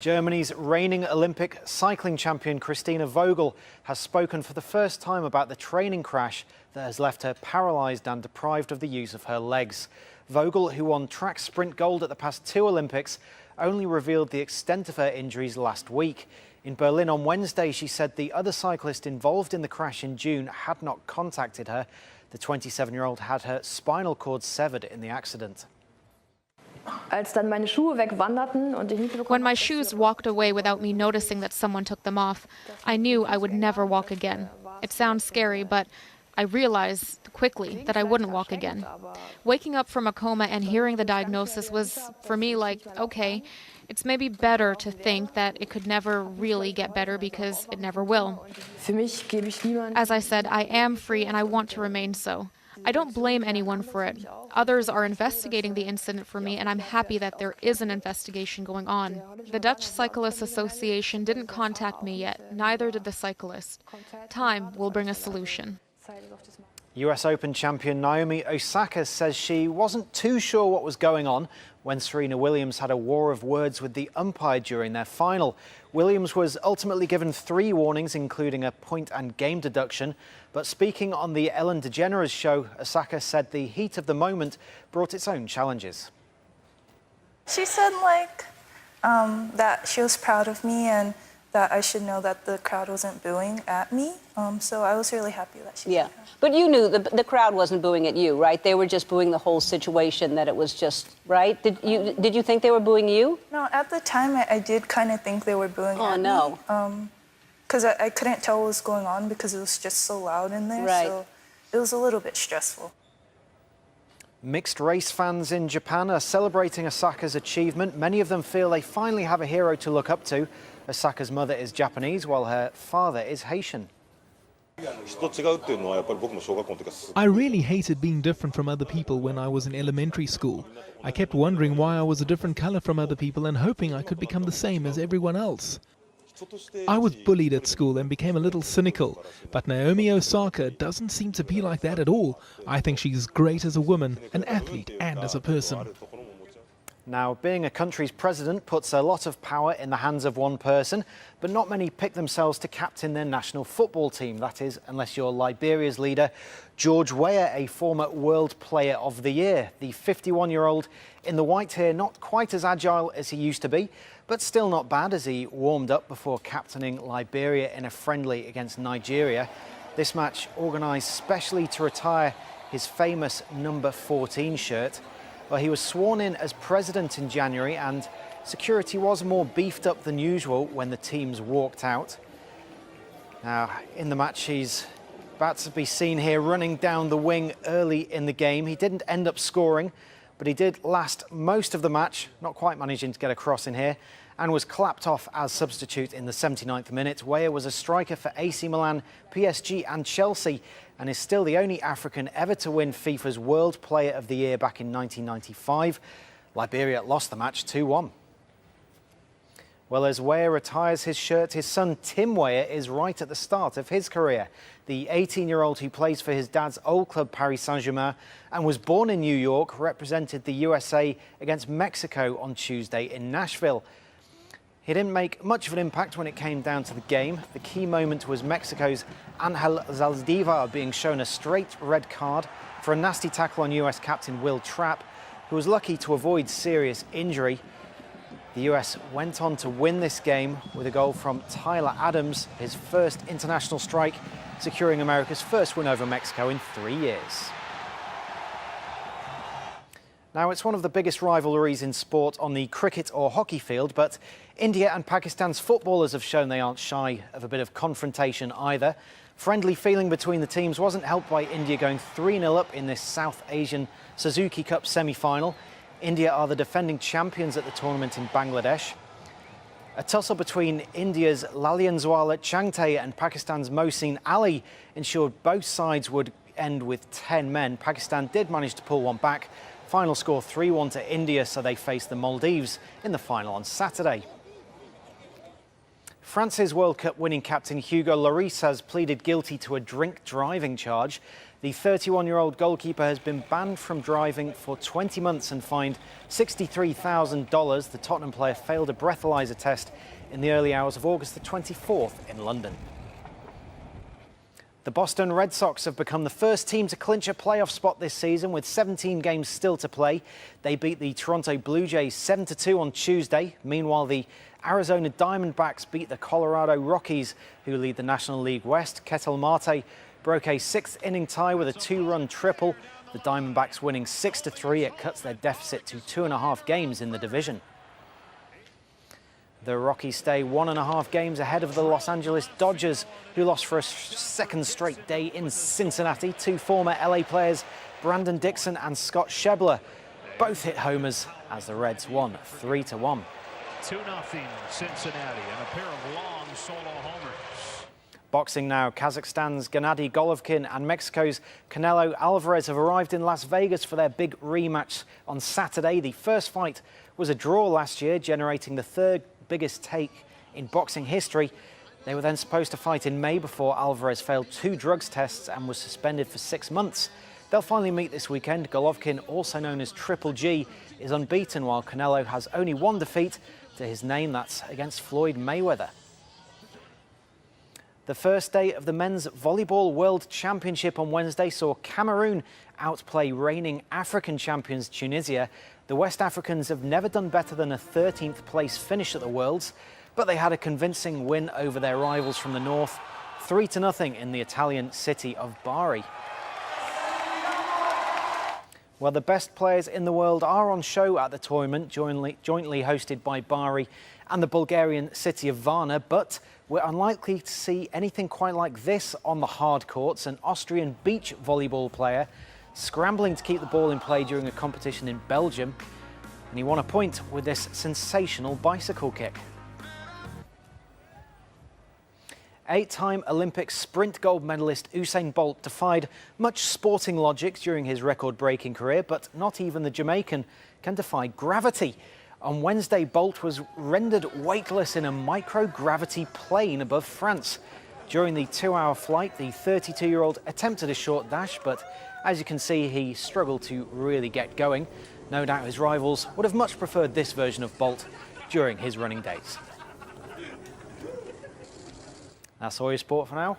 Germany's reigning Olympic cycling champion Christina Vogel has spoken for the first time about the training crash that has left her paralysed and deprived of the use of her legs. Vogel, who won track sprint gold at the past two Olympics, only revealed the extent of her injuries last week. In Berlin on Wednesday, she said the other cyclist involved in the crash in June had not contacted her. The 27-year-old had her spinal cord severed in the accident. When my shoes walked away without me noticing that someone took them off, I knew I would never walk again. It sounds scary, but I realized quickly that I wouldn't walk again. Waking up from a coma and hearing the diagnosis was, for me, like, okay, it's maybe better to think that it could never really get better because it never will. As I said, I am free and I want to remain so. I don't blame anyone for it. Others are investigating the incident for me, and I'm happy that there is an investigation going on. The Dutch Cyclists Association didn't contact me yet, neither did the cyclist. Time will bring a solution. US Open champion Naomi Osaka says she wasn't too sure what was going on when Serena Williams had a war of words with the umpire during their final. Williams was ultimately given 3 warnings, including a point and game deduction. But speaking on the Ellen DeGeneres show, Osaka said the heat of the moment brought its own challenges. She said, that she was proud of me and that I should know that the crowd wasn't booing at me. So I was really happy that she said that. But you knew the crowd wasn't booing at you, right? They were just booing the whole situation, that it was just, right? Did you think they were booing you? No, at the time I did kind of think they were booing at me. Because I couldn't tell what was going on because it was just so loud in there. Right. So it was a little bit stressful. Mixed race fans in Japan are celebrating Osaka's achievement. Many of them feel they finally have a hero to look up to. Osaka's mother is Japanese, while her father is Haitian. I really hated being different from other people when I was in elementary school. I kept wondering why I was a different color from other people and hoping I could become the same as everyone else. I was bullied at school and became a little cynical, but Naomi Osaka doesn't seem to be like that at all. I think she's great as a woman, an athlete, and as a person. Now, being a country's president puts a lot of power in the hands of one person, but not many pick themselves to captain their national football team. That is, unless you're Liberia's leader, George Weah, a former World Player of the Year. The 51-year-old in the white here, not quite as agile as he used to be, but still not bad as he warmed up before captaining Liberia in a friendly against Nigeria. This match organised specially to retire his famous number 14 shirt. Well, he was sworn in as president in January, and security was more beefed up than usual when the teams walked out. Now, in the match, he's about to be seen here running down the wing early in the game. He didn't end up scoring, but he did last most of the match, not quite managing to get across in here, and was clapped off as substitute in the 79th minute. Weah was a striker for AC Milan, PSG and Chelsea, and is still the only African ever to win FIFA's World Player of the Year back in 1995. Liberia lost the match 2-1. Well, as Weah retires his shirt, his son Tim Weah is right at the start of his career. The 18-year-old who plays for his dad's old club Paris Saint-Germain and was born in New York represented the USA against Mexico on Tuesday in Nashville. He didn't make much of an impact when it came down to the game. The key moment was Mexico's Angel Zaldivar being shown a straight red card for a nasty tackle on US captain Will Trapp, who was lucky to avoid serious injury. The US went on to win this game with a goal from Tyler Adams, his first international strike, securing America's first win over Mexico in 3 years. Now, it's one of the biggest rivalries in sport on the cricket or hockey field, but India and Pakistan's footballers have shown they aren't shy of a bit of confrontation either. Friendly feeling between the teams wasn't helped by India going 3-0 up in this South Asian Suzuki Cup semi-final. India are the defending champions at the tournament in Bangladesh. A tussle between India's Lalianzwala Changte and Pakistan's Mohsin Ali ensured both sides would end with 10 men. Pakistan did manage to pull one back. Final score 3-1 to India, so they face the Maldives in the final on Saturday. France's World Cup winning captain Hugo Lloris has pleaded guilty to a drink driving charge. The 31-year-old goalkeeper has been banned from driving for 20 months and fined $63,000. The Tottenham player failed a breathalyzer test in the early hours of August the 24th in London. The Boston Red Sox have become the first team to clinch a playoff spot this season with 17 games still to play. They beat the Toronto Blue Jays 7-2 on Tuesday. Meanwhile, the Arizona Diamondbacks beat the Colorado Rockies, who lead the National League West. Ketel Marte broke a sixth-inning tie with a two-run triple. The Diamondbacks winning 6-3. It cuts their deficit to 2.5 games in the division. The Rockies stay 1.5 games ahead of the Los Angeles Dodgers, who lost for a second straight day in Cincinnati. Two former LA players, Brandon Dixon and Scott Schebler, both hit homers as the Reds won 3-1. 2-0 Cincinnati and a pair of long solo homers. Boxing now. Kazakhstan's Gennady Golovkin and Mexico's Canelo Alvarez have arrived in Las Vegas for their big rematch on Saturday. The first fight was a draw last year, generating the third biggest take in boxing history. They were then supposed to fight in May before Alvarez failed 2 drugs tests and was suspended for 6 months. They'll finally meet this weekend. Golovkin, also known as Triple G, is unbeaten, while Canelo has only 1 defeat to his name. That's against Floyd Mayweather. The first day of the Men's Volleyball World Championship on Wednesday saw Cameroon outplay reigning African champions Tunisia. The West Africans have never done better than a 13th place finish at the Worlds, but they had a convincing win over their rivals from the north, 3-0 in the Italian city of Bari. Well, the best players in the world are on show at the tournament, jointly hosted by Bari and the Bulgarian city of Varna, but we're unlikely to see anything quite like this on the hard courts. An Austrian beach volleyball player scrambling to keep the ball in play during a competition in Belgium, and he won a point with this sensational bicycle kick. 8-time Olympic sprint gold medalist Usain Bolt defied much sporting logic during his record-breaking career, but not even the Jamaican can defy gravity. On Wednesday, Bolt was rendered weightless in a microgravity plane above France. During the 2-hour flight, the 32-year-old attempted a short dash, but as you can see, he struggled to really get going. No doubt his rivals would have much preferred this version of Bolt during his running days. That's all your sport for now.